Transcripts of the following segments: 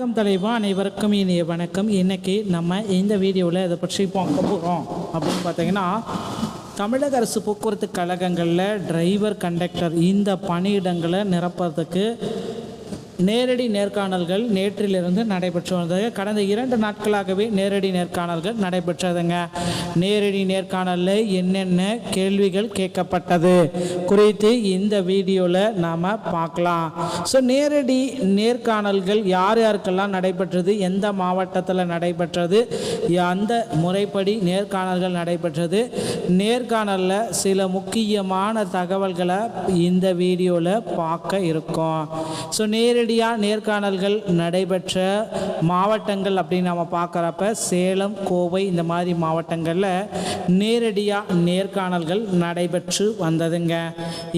வணக்கம் தலைவா, அனைவருக்கும் இனிய வணக்கம். இன்றைக்கி நம்ம இந்த வீடியோவில் இதை பற்றி பார்க்க போகிறோம் அப்படின்னு பார்த்தீங்கன்னா, தமிழக அரசு போக்குவரத்து கழகங்களில் டிரைவர், கண்டக்டர் இந்த பணியிடங்களை நிரப்புறதுக்கு நேரடி நேர்காணல்கள் நேற்றிலிருந்து நடைபெற்று வந்தது. கடந்த 2 நாட்களாகவே நேரடி நேர்காணல்கள் நடைபெற்றதுங்க. நேரடி நேர்காணலில் என்னென்ன கேள்விகள் கேட்கப்பட்டது குறித்து இந்த வீடியோவில் நாம் பார்க்கலாம். நேரடி நேர்காணல்கள் யார் யாருக்கெல்லாம் நடைபெற்றது, எந்த மாவட்டத்தில் நடைபெற்றது, அந்த முறைப்படி நேர்காணல்கள் நடைபெற்றது, நேர்காணலில் சில முக்கியமான தகவல்களை இந்த வீடியோவில் பார்க்க இருக்கோம். நேரடியாக நேர்காணல்கள் நடைபெற்ற மாவட்டங்கள் அப்படின்னு நம்ம பார்க்குறப்ப சேலம், கோவை இந்த மாதிரி மாவட்டங்களில் நேரடியாக நேர்காணல்கள் நடைபெற்று வந்ததுங்க.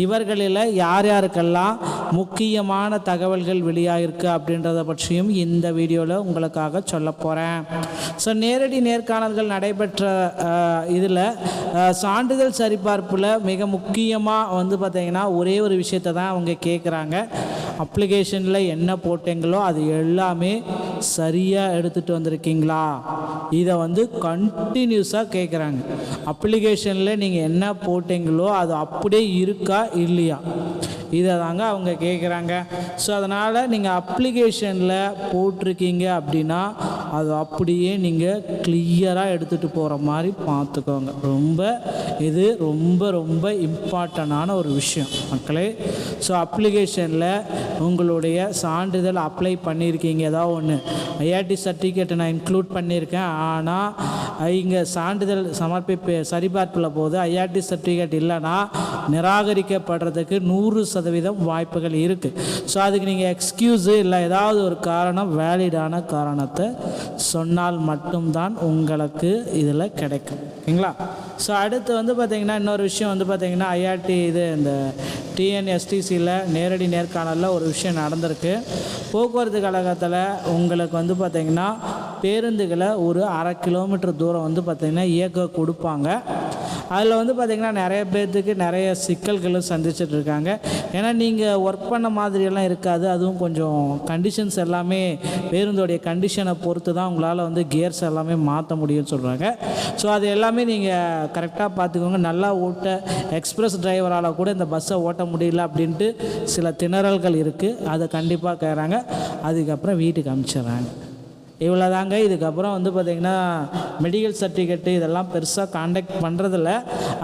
இவர்களில் யார் யாருக்கெல்லாம் முக்கியமான தகவல்கள் வெளியாகிருக்கு அப்படின்றத பற்றியும் இந்த வீடியோவில் உங்களுக்காக சொல்ல போகிறேன். நேரடி நேர்காணல்கள் நடைபெற்ற இதில் சான்றிதழ் சரிபார்ப்பில் மிக முக்கியமாக பார்த்திங்கன்னா ஒரே ஒரு விஷயத்தை தான் அவங்க கேட்குறாங்க. அப்ளிகேஷனில் என்ன போட்டீங்களோ அது எல்லாமே சரியாக எடுத்துகிட்டு வந்திருக்கீங்களா, இதை கண்டினியூஸாக கேட்குறாங்க. அப்ளிகேஷனில் நீங்கள் என்ன போட்டீங்களோ அது அப்படியே இருக்கா இல்லையா, இதை தாங்க அவங்க கேட்குறாங்க. அதனால் நீங்கள் அப்ளிகேஷனில் போட்டிருக்கீங்க அப்படின்னா அது அப்படியே நீங்கள் கிளியராக எடுத்துகிட்டு போகிற மாதிரி பார்த்துக்கோங்க. இது ரொம்ப இம்பார்ட்டண்டான ஒரு விஷயம் மக்களே. அப்ளிகேஷனில் உங்களுடைய சான்றிதழ் அப்ளை பண்ணியிருக்கீங்க, ஏதாவது ஒன்று ஐஆர்டி சர்டிஃபிகேட்டை நான் இன்க்ளூட் பண்ணியிருக்கேன், ஆனால் இங்கே சான்றிதழ் சரிபார்ப்பில் போது ஐஆர்டி சர்டிஃபிகேட் இல்லைன்னா நிராகரிக்கப்படுறதுக்கு 100% வாய்ப்புகள் இருக்குது. அதுக்கு நீங்கள் எக்ஸ்கியூஸு இல்லை ஏதாவது ஒரு காரணம், வேலிடான காரணத்தை சொன்னால் மட்டும்தான் உங்களுக்கு இதில் கிடைக்கும். ஓகேங்களா? அடுத்து பார்த்திங்கன்னா இன்னொரு விஷயம் பார்த்திங்கன்னா ஐஆர்டி இந்த டிஎன்எஸ்டிசியில் நேரடி நேர்காணலில் ஒரு விஷயம் நடந்திருக்கு. போக்குவரத்து கழகத்தில் உங்களுக்கு பார்த்திங்கன்னா பேருந்துகளை ஒரு 1/2 கிலோமீட்டர் தூரம் பார்த்திங்கன்னா இயக்க கொடுப்பாங்க. அதில் பார்த்திங்கன்னா நிறைய பேர்த்துக்கு நிறைய சிக்கல்களும் சந்திச்சுட்டு இருக்காங்க. ஏன்னா நீங்கள் ஒர்க் பண்ண மாதிரியெல்லாம் இருக்காது. அதுவும் கொஞ்சம் கண்டிஷன்ஸ் எல்லாமே பேருந்தோடைய கண்டிஷனை பொறுத்து தான் உங்களால் கியர்ஸ் எல்லாமே மாற்ற முடியும்னு சொல்கிறாங்க. அது எல்லாமே நீங்கள் கரெக்டாக பார்த்துக்கோங்க. நல்லா ஓட்ட எக்ஸ்பிரஸ் டிரைவரால் கூட இந்த பஸ்ஸை ஓட்ட முடியல அப்படின்ட்டு சில திணறல்கள் இருக்குது. அதை கண்டிப்பாக கேட்குறாங்க. அதுக்கப்புறம் வீட்டுக்கு அனுப்பிச்சிடுறாங்க. இவ்வளோ தாங்க. இதுக்கப்புறம் பார்த்திங்கன்னா மெடிக்கல் சர்டிஃபிகேட்டு இதெல்லாம் பெருசாக கான்டாக்ட் பண்ணுறதில்ல.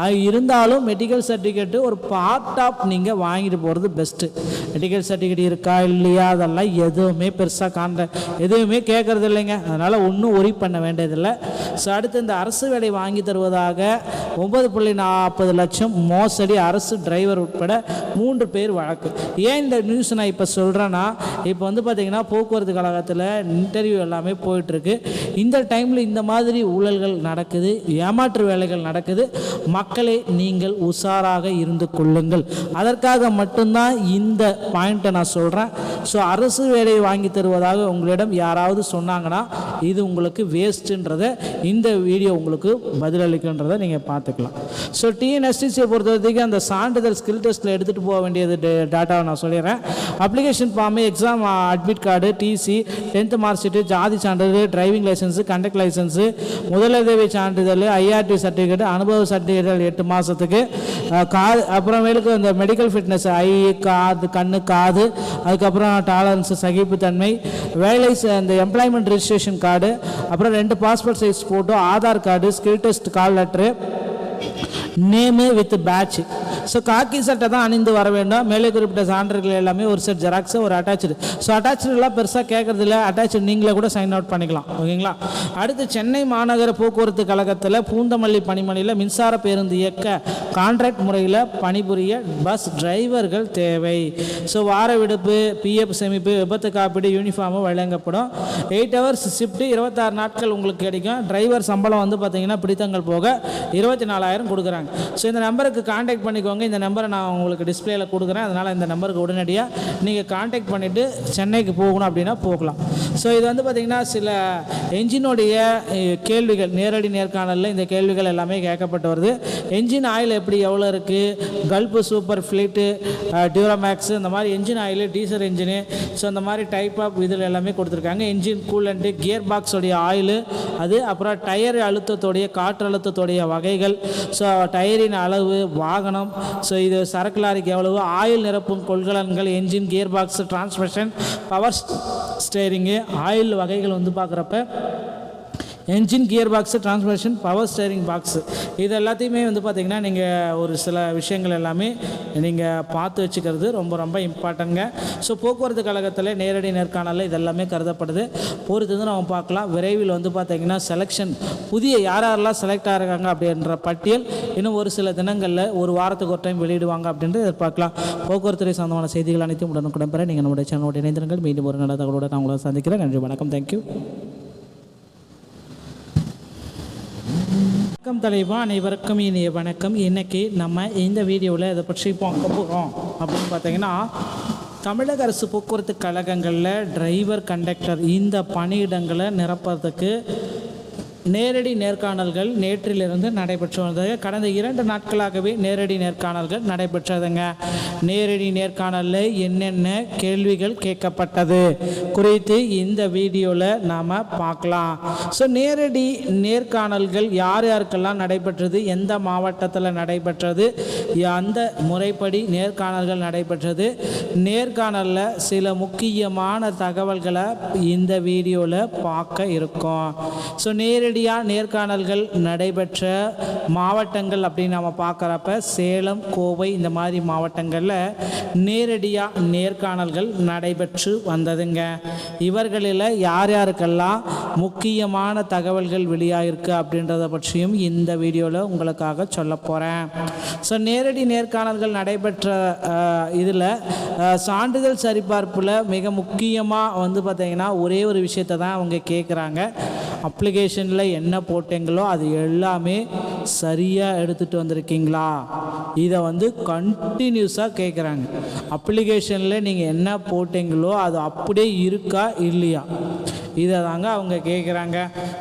அது இருந்தாலும் மெடிக்கல் சர்டிஃபிகேட்டு ஒரு பார்ட் ஆஃப் நீங்கள் வாங்கிட்டு போகிறது பெஸ்ட்டு. மெடிக்கல் சர்டிஃபிகேட் இருக்கா இல்லையா அதெல்லாம் எதுவுமே பெருசாக எதுவுமே கேட்குறது இல்லைங்க. அதனால் ஒன்றும் ஒரி பண்ண வேண்டியதில்லை. அடுத்து இந்த அரசு வேலை வாங்கி தருவதாக 9.40 லட்சம் மோசடி, அரசு டிரைவர் உட்பட 3 பேர் வழக்கு. ஏன் இந்த நியூஸ் நான் இப்போ சொல்கிறேன்னா, இப்போ பார்த்திங்கன்னா போக்குவரத்து கழகத்தில் இன்டர்வியூ எல்லாமே போயிட்டுருக்கு. இந்த டைமில் இந்த மாதிரி ஊழல்கள் நடக்குது, ஏமாற்று வேலைகள் நடக்குது. மக்களை நீங்கள் உஷாராக இருந்து கொள்ளுங்கள். அதற்காக மட்டும்தான் இந்த பாயிண்ட்டை நான் சொல்கிறேன். அரசு வேலையை வாங்கி தருவதாக உங்களிடம் யாராவது சொன்னாங்கன்னா இது உங்களுக்கு வேஸ்ட்டுன்றதை இந்த வீடியோ உங்களுக்கு பதிலளிக்கின்றதை நீங்கள் பார்த்துக்கலாம். டிஎன்எஸ்டிசியை பொறுத்த வரைக்கும் அந்த சான்றிதழ் ஸ்கில் டெஸ்ட்டில் எடுத்துகிட்டு போக வேண்டியது டேட்டாவை நான் சொல்லிடுறேன். Application form, exam admit card, TC, 10th mark sheet, ஜாதி சான்றிதழ், டிரைவிங் லைசன்ஸு, கண்டக்ட் லைசன்ஸு, முதலுதவி சான்றிதழ், ஐஆர்டி சர்டிஃபிகேட், அனுபவ சர்டிஃபிகேட் 8 மாதத்துக்கு, அப்புறமேலுக்கு இந்த மெடிக்கல் ஃபிட்னஸ், கண்ணு, காது, அதுக்கப்புறம் டாலரன்ஸு, சகிப்புத்தன்மை, வேலை, இந்த எம்ப்ளாய்மெண்ட் ரிஜிஸ்ட்ரேஷன் கார்டு, அப்புறம் 2 passport size photo, Aadhaar card, skill test call letter, name with batch. காக்கி சட்டை தான் அணிந்து வர வேண்டும். மேலே குறிப்பிட்ட சான்றுகள் எல்லாமே ஒரு செட் ஜெராக்ஸு, ஒரு அட்டாச்சு. அட்டாச்சுலாம் பெருசாக கேட்குறது இல்லை. அட்டாச்சு நீங்களே கூட சைன் அவுட் பண்ணிக்கலாம். ஓகேங்களா? அடுத்து சென்னை மாநகர போக்குவரத்து கழகத்தில் பூந்தமல்லி பணிமனையில் மின்சார பேருந்து இயக்க கான்ட்ராக்ட் முறையில் பணிபுரிய பஸ் டிரைவர்கள் தேவை. வார விடுப்பு, பிஎஃப் சேமிப்பு, விபத்து காப்பீடு, யூனிஃபார்மு வழங்கப்படும். 8 hours ஷிஃப்ட்டு, 26 நாட்கள் உங்களுக்கு கிடைக்கும். டிரைவர் சம்பளம் பார்த்திங்கன்னா பிடித்தங்கள் போக 24,000 கொடுக்குறாங்க. இந்த நம்பருக்கு கான்டாக்ட் பண்ணிக்கோங்க. வேண்டியவங்க இந்த நம்பரை நான் உங்களுக்கு டிஸ்பிளேயில் கொடுக்குறேன். அதனால் இந்த நம்பருக்கு உடனடியாக நீங்கள் காண்டாக்ட் பண்ணிவிட்டு சென்னைக்கு போகணும் அப்படின்னா போகலாம். ஸோ இது வந்து பார்த்திங்கன்னா சில என்ஜினுடைய கேள்விகள் நேரடி நேர்காணலில் இந்த கேள்விகள் எல்லாமே கேட்கப்பட்டு வருது. என்ஜின் ஆயில் எப்படி எவ்வளோ இருக்குது, கல்ஃபு சூப்பர் ஃப்ளீட்டு, டியூராமேக்ஸு, இந்த மாதிரி engine oil, diesel engine, so இந்த மாதிரி டைப் ஆஃப் இதில் எல்லாமே கொடுத்துருக்காங்க. என்ஜின் கூலண்ட்டு, கியர் பாக்ஸோடைய ஆயிலு, அது அப்புறம் டயர் அழுத்தத்தோடைய காற்று அழுத்தத்தோடைய வகைகள், ஸோ டயரின் அளவு, வாகனம், ஸோ இது சரக்கு லாரிக்கு எவ்வளவு, ஆயில் நிரப்பும் கொள்கலன்கள், engine, gear box, transmission, power steering, oil வகைகள் வந்து பார்க்குறப்ப engine, gear box, transmission, power steering box, இது எல்லாத்தையுமே வந்து பார்த்திங்கன்னா நீங்கள் ஒரு சில விஷயங்கள் எல்லாமே நீங்கள் பார்த்து வச்சுக்கிறது ரொம்ப ரொம்ப இம்பார்ட்டன்ங்க. ஸோ போக்குவரத்து கழகத்தில் நேரடி நேர்காணலில் இதெல்லாமே கருதப்படுது. பொறுத்து வந்து நம்ம பார்க்கலாம். விரைவில் வந்து பார்த்திங்கன்னா செலெக்ஷன் புதிய யாரெல்லாம் செலக்ட் ஆகிறாங்க அப்படின்ற பட்டியல் இன்னும் ஒரு சில தினங்களில் ஒரு வாரத்துக்கு ஒரு டைம் வெளியிடுவாங்க அப்படின்ட்டு எதிர்பார்க்கலாம். போக்குவரத்துறை சொந்தமான செய்திகள் அனைத்தும் உடனுக்குடன் பெற நீங்கள் நம்முடைய சேனலோட இணைந்திருங்கள். மீண்டும் ஒரு நல்ல தகவலோடு நான் உங்களை சந்திக்கிறேன். நன்றி, வணக்கம், தேங்க்யூ. வணக்கம் தலைவா, அனைவருக்கும் இனிய வணக்கம். இன்றைக்கி நம்ம இந்த வீடியோவில் இதை பற்றி பார்க்க போகிறோம் அப்படின்னு பார்த்தீங்கன்னா, தமிழக அரசு போக்குவரத்து கழகங்களில் டிரைவர், கண்டக்டர் இந்த பணியிடங்களை நிரப்புறதுக்கு நேரடி நேர்காணல்கள் நேற்றிலிருந்து நடைபெற்று வந்தது. கடந்த 2 நாட்களாகவே நேரடி நேர்காணல்கள் நடைபெற்றதுங்க. நேரடி நேர்காணலில் என்னென்ன கேள்விகள் கேட்கப்பட்டது குறித்து இந்த வீடியோவில் நாம் பார்க்கலாம். ஸோ நேரடி நேர்காணல்கள் யார் யாருக்கெல்லாம் நடைபெற்றது, எந்த மாவட்டத்தில் நடைபெற்றது, அந்த முறைப்படி நேர்காணல்கள் நடைபெற்றது, நேர்காணலில் சில முக்கியமான தகவல்களை இந்த வீடியோவில் பார்க்க இருக்கோம். ஸோ நேரடியாக நேர்காணல்கள் நடைபெற்ற மாவட்டங்கள் அப்படின்னு நம்ம பார்க்குறப்ப சேலம், கோவை இந்த மாதிரி மாவட்டங்களில் நேரடியாக நேர்காணல்கள் நடைபெற்று வந்ததுங்க. இவர்களில் யார் யாருக்கெல்லாம் முக்கியமான தகவல்கள் வெளியாகிருக்கு அப்படின்றத பற்றியும் இந்த வீடியோவில் உங்களுக்காக சொல்ல போகிறேன். ஸோ நேரடி நேர்காணல்கள் நடைபெற்ற இதில் சான்றிதழ் சரிபார்ப்பில் மிக முக்கியமாக வந்து பார்த்திங்கன்னா ஒரே ஒரு விஷயத்தை தான் அவங்க கேட்குறாங்க. அப்ளிகேஷனில் என்ன போட்டீங்களோ அது எல்லாமே சரியாக எடுத்துகிட்டு வந்திருக்கீங்களா, இதை வந்து கண்டினியூஸாக கேட்குறாங்க. அப்ளிகேஷனில் நீங்கள் என்ன போட்டீங்களோ அது அப்படியே இருக்கா இல்லையா, இதை தாங்க அவங்க கேட்குறாங்க.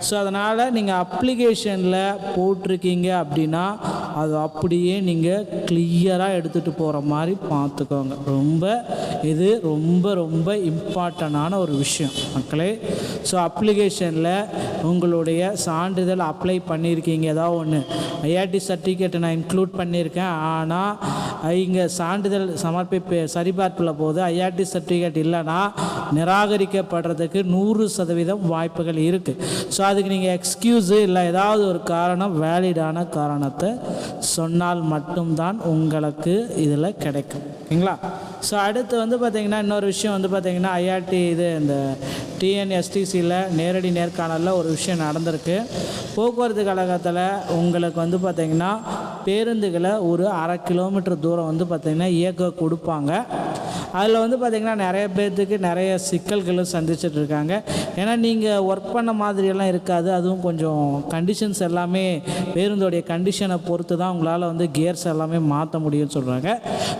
ஸோ அதனால் நீங்கள் அப்ளிகேஷனில் போட்டிருக்கீங்க அப்படின்னா அது அப்படியே நீங்கள் கிளியராக எடுத்துகிட்டு போகிற மாதிரி பார்த்துக்கோங்க. இது ரொம்ப ரொம்ப இம்பார்ட்டண்டான ஒரு விஷயம் மக்களே. ஸோ அப்ளிகேஷனில் உங்களுடைய சான்றிதழ் அப்ளை பண்ணியிருக்கீங்க, ஏதாவது ஒன்று ஐஆர்டி சர்டிஃபிகேட்டை நான் இன்க்ளூட் பண்ணியிருக்கேன், ஆனால் இங்கே சான்றிதழ் சரிபார்ப்பில் போது ஐஆர்டி சர்டிஃபிகேட் இல்லைன்னா நிராகரிக்கப்படுறதுக்கு 100% வாய்ப்புகள் இருக்குது. ஸோ அதுக்கு நீங்கள் எக்ஸ்கியூஸு இல்லை ஏதாவது ஒரு காரணம், வேலிடான காரணத்தை சொன்னால் மட்டும்தான் உங்களுக்கு இதில் கிடைக்கும். ஓகேங்களா? ஸோ அடுத்து வந்து பார்த்திங்கன்னா இன்னொரு விஷயம் வந்து பார்த்திங்கன்னா ஐஆர்டி இந்த டிஎன்எஸ்டிசியில் நேரடி நேர்காணலில் ஒரு விஷயம் நடந்திருக்கு. போக்குவரத்து கழகத்தில் உங்களுக்கு வந்து பார்த்திங்கன்னா பேருந்துகளை ஒரு 1/2 கிலோமீட்டர் தூரம் வந்து பார்த்திங்கன்னா இயக்க கொடுப்பாங்க. அதில் வந்து பார்த்திங்கன்னா நிறைய பேர்த்துக்கு நிறைய சிக்கல்களும் சந்திச்சுட்டு இருக்காங்க. ஏன்னா நீங்கள் ஒர்க் பண்ண மாதிரியெல்லாம் இருக்காது. அதுவும் கொஞ்சம் கண்டிஷன்ஸ் எல்லாமே பேருந்தோடைய கண்டிஷனை பொறுத்து தான் உங்களால் வந்து கியர்ஸ் எல்லாமே மாற்ற முடியும்னு சொல்கிறாங்க.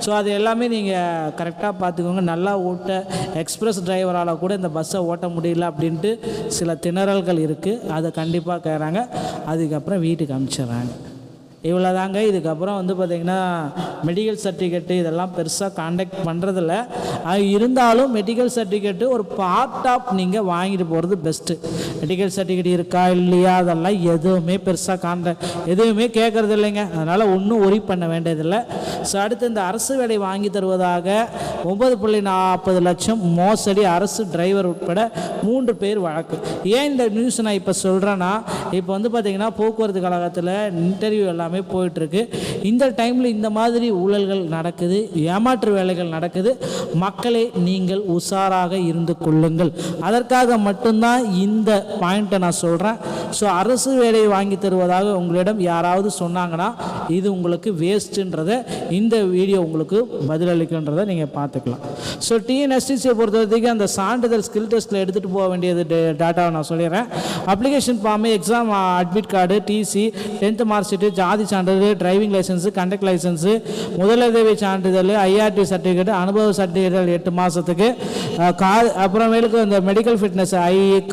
ஸோ அது எல்லாமே நீங்கள் கரெக்டாக பார்த்துக்கோங்க. நல்லா ஓட்ட எக்ஸ்பிரஸ் டிரைவரால் கூட இந்த பஸ்ஸை ஓட்ட முடியல அப்படின்ட்டு சில திணறல்கள் இருக்குது. அதை கண்டிப்பாக கேட்குறாங்க. அதுக்கப்புறம் வீட்டுக்கு அனுப்பிச்சிடுறாங்க. இவ்வளோ தாங்க. இதுக்கப்புறம் வந்து பார்த்திங்கன்னா மெடிக்கல் சர்டிஃபிகேட்டு இதெல்லாம் பெருசாக காண்டாக்ட் பண்ணுறதில்ல. அது இருந்தாலும் மெடிக்கல் சர்டிஃபிகேட்டு ஒரு பார்ட் ஆஃப் நீங்கள் வாங்கிட்டு போகிறது பெஸ்ட்டு. மெடிக்கல் சர்டிஃபிகேட் இருக்கா இல்லையா அதெல்லாம் எதுவுமே பெருசாக எதுவுமே கேட்குறது இல்லைங்க. அதனால் ஒன்றும் ஒரி பண்ண வேண்டியதில்லை. ஸோ அடுத்து இந்த அரசு வேலை வாங்கி தருவதாக 9.40 லட்சம் மோசடி, அரசு டிரைவர் உட்பட 3 பேர் வழக்கு. ஏன் இந்த நியூஸ் நான் இப்போ சொல்கிறேன்னா, இப்போ வந்து பார்த்திங்கன்னா போக்குவரத்து கழகத்தில் இன்டர்வியூ எல்லாமே போயிட்டுருக்கு. இந்த டைமில் இந்த மாதிரி ஊழல்கள் நடக்குது, ஏமாற்று வேலைகள் நடக்குது. மக்களே நீங்கள் உஷாராக இருந்து கொள்ளுங்கள். அதற்காக மட்டும்தான் இந்த பாயிண்ட்டை நான் சொல்கிறேன். ஸோ அரசு வேலையை வாங்கி தருவதாக உங்களிடம் யாராவது சொன்னாங்கன்னா இது உங்களுக்கு வேஸ்ட்டுன்றதை இந்த வீடியோ உங்களுக்கு பதிலளிக்கின்றதை நீங்கள் பார்த்துக்கலாம். ஸோ டிஎன்எஸ்டிசியை பொறுத்த வரைக்கும் அந்த சான்றிதழ் ஸ்கில் டெஸ்ட்டில் எடுத்துகிட்டு போக வேண்டியது டேட்டாவை நான் சொல்லிடுறேன். Application form, exam admit card, TC, 10th mark sheet, ஜாதி சாதி சான்றிதழ், டிரைவிங் லைசன்ஸு, கண்டக்ட் லைசன்ஸு, முதலுதவி சான்றிதழ், ஐஆர்டி சர்டிஃபிகேட், அனுபவ சர்டிஃபிகேட் 8 மாதத்துக்கு, அப்புறமேலுக்கு இந்த மெடிக்கல் ஃபிட்னஸ்,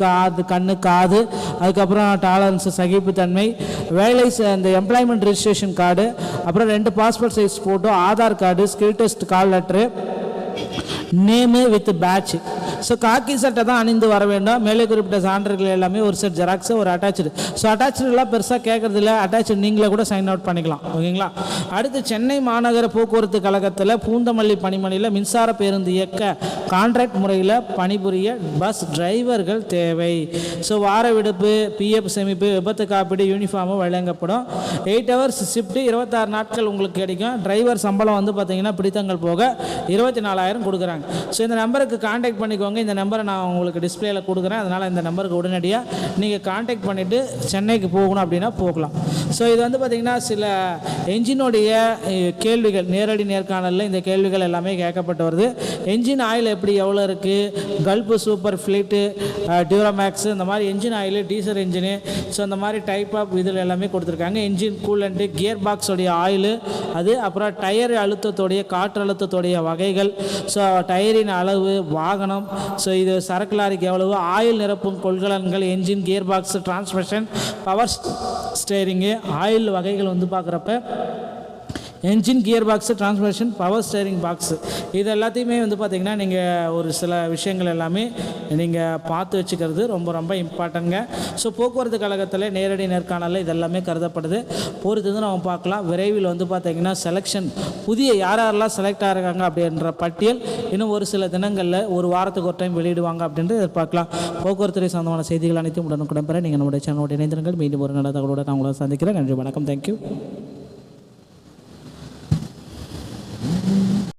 காது, கண்ணு, காது, அதுக்கப்புறம் டாலரன்ஸு, சகிப்புத்தன்மை, வேலை, இந்த எம்ப்ளாய்மெண்ட் ரிஜிஸ்ட்ரேஷன் கார்டு, அப்புறம் 2 passport size photo, Aadhaar card, skill test call letter, name with batch. So காக்கி சட்டை தான் அணிந்து வர வேண்டும். மேலே குறிப்பிட்ட சான்றுகள் எல்லாமே ஒரு செட் ஜெராக்ஸு, ஒரு அட்டாச்சு. ஸோ அட்டாச்செலாம் பெருசாக கேட்குறது இல்லை, அட்டாச்சு நீங்களே கூட சைன் அவுட் பண்ணிக்கலாம். ஓகேங்களா. அடுத்து சென்னை மாநகர போக்குவரத்து கழகத்தில் பூந்தமல்லி பணிமனையில் மின்சார பேருந்து இயக்க கான்ட்ராக்ட் முறையில் பணிபுரிய பஸ் டிரைவர்கள் தேவை. ஸோ வார விடுப்பு, பிஎஃப் சேமிப்பு, விபத்து காப்பீடு, யூனிஃபார்மும் வழங்கப்படும். 8 ஹவர்ஸ் ஷிஃப்ட்டு, 26 நாட்கள் உங்களுக்கு கிடைக்கும். டிரைவர் சம்பளம் வந்து பார்த்தீங்கன்னா பிடித்தங்கள் போக 24,000 கொடுக்குறாங்க. ஸோ இந்த நம்பருக்கு கான்டாக்ட் பண்ணிக்கோங்க. இந்த நம்பரை நான் உங்களுக்கு டிஸ்பிளேல கொடுக்குறேன். அதனால் இந்த நம்பருக்கு உடனடியாக நீங்கள் கான்டாக்ட் பண்ணிவிட்டு சென்னைக்கு போகணும் அப்படின்னா போகலாம். ஸோ இது வந்து பார்த்திங்கன்னா சில என்ஜினுடைய கேள்விகள், நேரடி நேர்காணலில் இந்த கேள்விகள் எல்லாமே கேட்கப்பட்டு வருது. என்ஜின் ஆயில் எப்படி, எவ்வளோ இருக்குது, கல்ஃபு, சூப்பர் ஃப்ளீட்டு, டியூராமேக்ஸு, இந்த மாதிரி engine oil, diesel engine, so இந்த மாதிரி டைப் ஆஃப் இதில் எல்லாமே கொடுத்துருக்காங்க. என்ஜின் கூலண்ட்டு, கியர் பாக்ஸோடைய ஆயிலு அது, அப்புறம் டயர் அழுத்தத்தோடைய, காற்று அழுத்தத்தோடைய வகைகள், ஸோ டயரின் அளவு, வாகனம், ஸோ இது சரக்கு லாரிக்கு எவ்வளவு, ஆயில் நிரப்பும் கொள்கலன்கள், engine, gear box, transmission, power steering, oil வகைகள் வந்து பார்க்குறப்ப engine, gear box, transmission, power steering box, இது எல்லாத்தையுமே வந்து பார்த்திங்கன்னா நீங்கள் ஒரு சில விஷயங்கள் எல்லாமே நீங்கள் பார்த்து வச்சுக்கிறது ரொம்ப ரொம்ப இம்பார்ட்டன்ங்க. ஸோ போக்குவரத்து கழகத்தில் நேரடி நேர்காணலில் இதெல்லாமே கருதப்படுது. பொறுத்து வந்து நம்ம பார்க்கலாம். விரைவில் வந்து பார்த்திங்கன்னா செலெக்ஷன், புதிய யாரெல்லாம் செலக்ட் ஆகிறாங்க அப்படின்ற பட்டியல் இன்னும் ஒரு சில தினங்களில், ஒரு வாரத்துக்கு ஒரு டைம் வெளியிடுவாங்க அப்படின்ட்டு எதிர்பார்க்கலாம். போக்குவரத்துறை சொந்தமான செய்திகள் அனைத்தும் உடனுக்குடன் பெற நீங்கள் நம்முடைய சேனலோட இணைந்திருங்கள். மீண்டும் ஒரு நல்ல தகவலோடு நான் உங்களை சந்திக்கிறேன். நன்றி, வணக்கம், தேங்க்யூ.